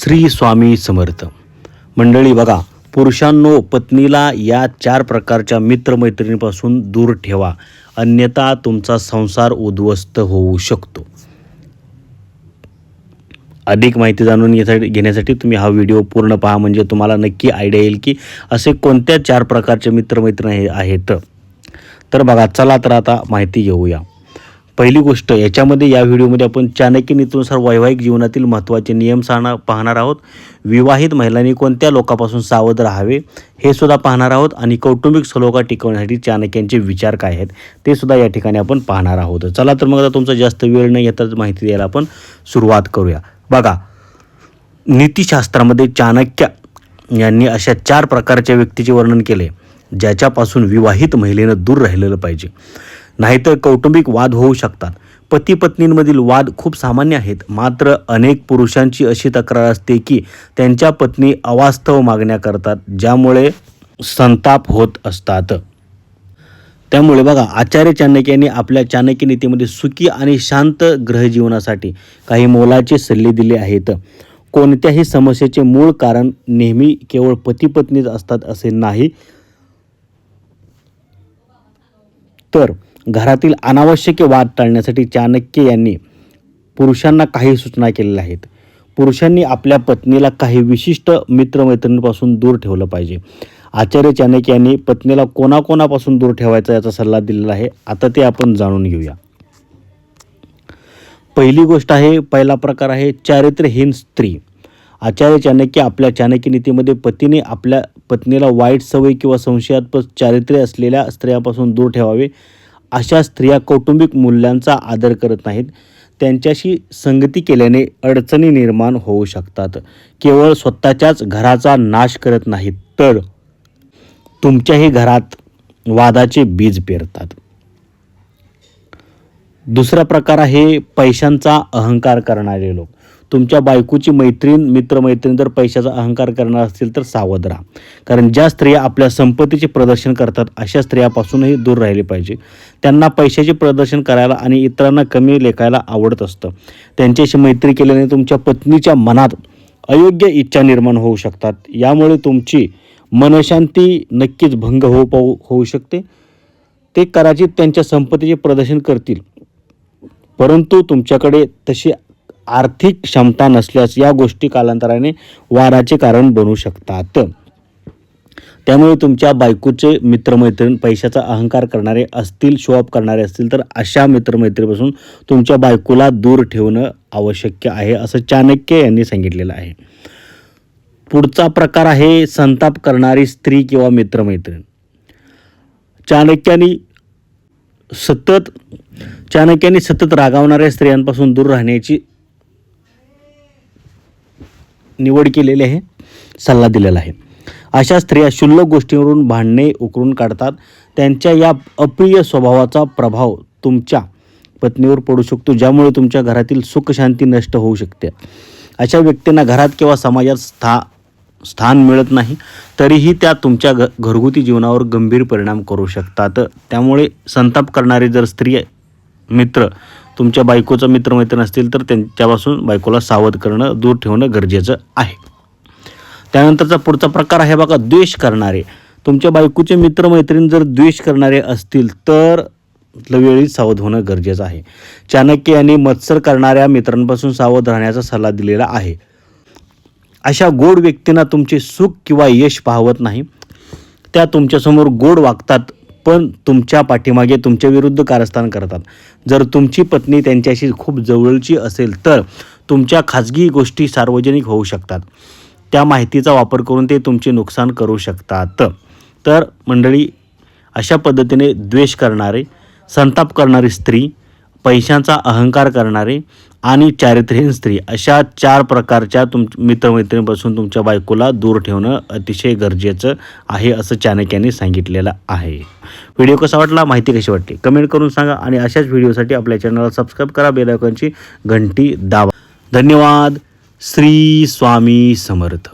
श्री स्वामी समर्थ. मंडळी बघा, पुरुषांनो, पत्नीला या 4 प्रकारच्या मित्रमैत्रिणींपासून दूर ठेवा, अन्यथा तुमचा संसार उद्ध्वस्त होऊ शकतो. अधिक माहिती जाणून घेण्यासाठी तुम्ही हा व्हिडिओ पूर्ण पहा, म्हणजे तुम्हाला नक्की आयडिया येईल की असे कोणत्या 4 प्रकारचे मित्रमैत्रिणी आहेत. तर बघा, चला तर आता माहिती घेऊया. पहिली गोष्ट, याच्यामध्ये या व्हिडिओमध्ये आपण चाणक्य नीतीनुसार वैवाहिक जीवनातील महत्त्वाचे नियम पाहणार आहोत. विवाहित महिलांनी कोणत्या लोकांपासून सावध राहावे हे सुद्धा पाहणार आहोत, आणि कौटुंबिक सलोखा टिकवण्यासाठी चाणक्यांचे विचार काय आहेत ते सुद्धा या ठिकाणी आपण पाहणार आहोत. चला तर मग आता तुमचा जास्त वेळ न घेता माहिती द्यायला आपण सुरुवात करूया. बघा, नीतिशास्त्रामध्ये चाणक्य यांनी अशा 4 प्रकारच्या व्यक्तीचे वर्णन केले ज्याच्यापासून विवाहित महिलेनं दूर राहिलेलं पाहिजे, नाहीतर कौटुंबिक वाद होऊ शकतात. पती पत्नींमधील वाद खूप सामान्य आहेत, मात्र अनेक पुरुषांची अशी तक्रार असते की त्यांच्या पत्नी अवास्तव मागण्या करतात, ज्यामुळे संताप होत असतात. त्यामुळे बघा, आचार्य चाणक्य यांनी आपल्या चाणक्य नीतीमध्ये सुखी आणि शांत गृहजीवनासाठी काही मोलाचे सल्ले दिले आहेत. कोणत्याही समस्येचे मूळ कारण नेहमी केवळ पती पत्नीच असतात असे नाही, तर घरातील अनावश्यक वाद टाळण्यासाठी चाणक्य यांनी पुरुषांना काही सूचना केलेल्या आहेत. पुरुषांनी आपल्या पत्नीला काही विशिष्ट मित्रमैत्रिणींपासून दूर ठेवलं पाहिजे. आचार्य चाणक्य यांनी पत्नीला कोणाकोणापासून दूर ठेवायचा याचा सल्ला दिलेला आहे. आता ते आपण जाणून घेऊया. पहिली गोष्ट आहे, पहिला प्रकार आहे चारित्र्यहीन स्त्री. आचार्य चाणक्य आपल्या चाणक्य नीतीमध्ये पतीने आपल्या पत्नीला वाईट सवय किंवा संशयास्पद चारित्र्य असलेल्या स्त्रियांपासून दूर ठेवावे. अशा स्त्रिया कौटुंबिक मूल्यांचा आदर करत नाहीत, त्यांच्याशी संगती केल्याने अडचणी निर्माण होऊ शकतात. केवळ स्वतःच्याच घराचा नाश करत नाहीत, तर तुमच्याही घरात वादाचे बीज पेरतात. दुसरा प्रकार आहे पैशांचा अहंकार करणारे लोक. तुमच्या बायकोची मित्रमैत्रीण जर पैशाचा अहंकार करणार असतील तर सावध राहा, कारण ज्या स्त्रिया आपल्या संपत्तीचे प्रदर्शन करतात अशा स्त्रियापासूनही दूर राहिले पाहिजे. त्यांना पैशाचे प्रदर्शन करायला आणि इतरांना कमी लेखायला आवडत असतं. त्यांच्याशी मैत्री केल्याने तुमच्या पत्नीच्या मनात अयोग्य इच्छा निर्माण होऊ शकतात. यामुळे तुमची मनशांती नक्कीच भंग होऊ शकते. ते कदाचित त्यांच्या संपत्तीचे प्रदर्शन करतील, परंतु तुमच्याकडे तशी आर्थिक क्षमता नसल्यास या गोष्टी कालांतराने वादाचे कारण बनू शकतात. त्यामुळे तुमच्या बायकोचे मित्रमैत्रीण पैशाचा अहंकार करणारे असतील, शो ऑफ करणारे असतील, तर अशा मित्रमैत्रीपासून तुमच्या बायकोला दूर ठेवणं आवश्यक आहे, असं चाणक्य यांनी सांगितलेलं आहे. पुढचा प्रकार आहे संताप करणारी स्त्री किंवा मित्रमैत्रीण. चाणक्यांनी सतत रागावणाऱ्या स्त्रियांपासून दूर राहण्याची निवड केलेली आहे, सल्ला दिलेला आहे. अशा स्त्रिया क्षुल्लक गोष्टींवरून भांडणे उकरून काढतात. त्यांच्या या अप्रिय स्वभावाचा प्रभाव तुमच्या पत्नीवर पडू शकतो, ज्यामुळे तुमच्या घरातील सुखशांती नष्ट होऊ शकते. अशा व्यक्तींना घरात किंवा समाजात स्थान मिळत नाही, तरीही त्या तुमच्या घरगुती जीवनावर गंभीर परिणाम करू शकतात. त्यामुळे संताप करणारे जर स्त्री मित्र तुमच्या बायकोचा मित्रमैत्रीण असतील तर त्यांच्यापासून बायकोला सावध करणं, दूर ठेवणं गरजेचं आहे. त्यानंतरचा पुढचा प्रकार आहे बघा, द्वेष करणारे. तुमच्या बायकोचे मित्रमैत्रीण जर द्वेष करणारे असतील तर वेळी सावध होणं गरजेचं आहे. चाणक्य यांनी मत्सर करणाऱ्या मित्रांपासून सावध राहण्याचा सल्ला दिलेला आहे. अशा गोड व्यक्तींना तुमचे सुख किंवा यश पाहवत नाही. त्या तुमच्यासमोर गोड वागतात, पण तुमच्या पाठीमागे तुमच्या विरुद्ध कारस्थान करतात. जर तुमची पत्नी त्यांच्याशी खूप जवळची असेल तर तुमच्या खाजगी गोष्टी सार्वजनिक होऊ शकतात. त्या माहितीचा वापर करून ते तुमचे नुकसान करू शकतात. तर मंडळी, अशा पद्धतीने द्वेष करणारे, संताप करणारी स्त्री, पैशांचा अहंकार करणारे आणि चारित्र्यहीन स्त्री, अशा 4 प्रकारच्या मित्रमैत्रिणींपासून तुमच्या बायकोला दूर ठेवणं अतिशय गरजेचं आहे, असं चाणक्यांनी सांगितलेलं आहे. व्हिडिओ कसा वाटला, माहिती कशी वाटली, कमेंट करून सांगा, आणि अशाच व्हिडिओसाठी आपल्या चॅनलला सबस्क्राईब करा, बेल आयकॉनची घंटी दाबा. धन्यवाद. श्री स्वामी समर्थ.